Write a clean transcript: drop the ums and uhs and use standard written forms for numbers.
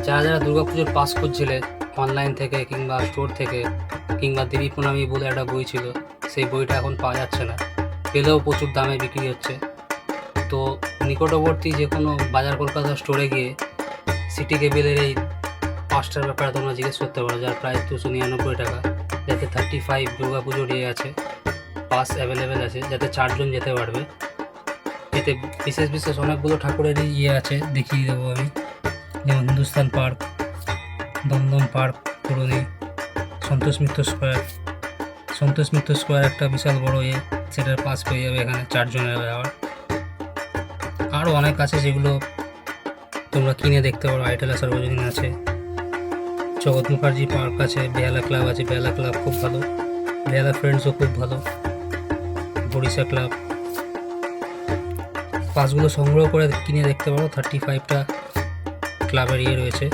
যারা যারা দুর্গাপুজোর পাস করছিলে অনলাইন থেকে কিংবা স্টোর থেকে, কিংবা দেবী প্রণামী বলে একটা বই ছিল, সেই বইটা এখন পাওয়া যাচ্ছে না, পেলেও প্রচুর দামে বিক্রি হচ্ছে। তো নিকটবর্তী যে কোনো বাজার কলকাতা স্টোরে গিয়ে সিটি কেবিলের এই পাঁচটার ব্যাপারে তোমরা জিজ্ঞেস করতে পারো, যার প্রাইস 299 টাকা, যাতে 35 দুর্গাপুজোর ইয়ে আছে, পাস অ্যাভেলেবেল আছে, যাতে 4 জন যেতে পারবে। এতে বিশেষ বিশেষ অনেকগুলো ঠাকুরেরই ইয়ে আছে, দেখিয়ে দেবো আমি। যেমন Hindustan park, Dumdum park, পুরনি, Santosh Mitra square. Santosh Mitra square একটা বিশাল বড় ইয়ে, সেটার পাস পেয়ে যাবে এখানে 4 জনের যাওয়ার। আরও অনেক আছে যেগুলো তোমরা কিনে দেখতে পারো। আইটেলা সর্বজনীন আছে, জগৎ মুখার্জি পার্ক আছে, বেহালা ক্লাব আছে, বেহালা ক্লাব খুব ভালো, বেহালা ফ্রেন্ডসও খুব ভালো, বরিশা ক্লাব। পাসগুলো সংগ্রহ করে কিনে দেখতে পারো, 35টা ক্লাবের ইয়ে রয়েছে।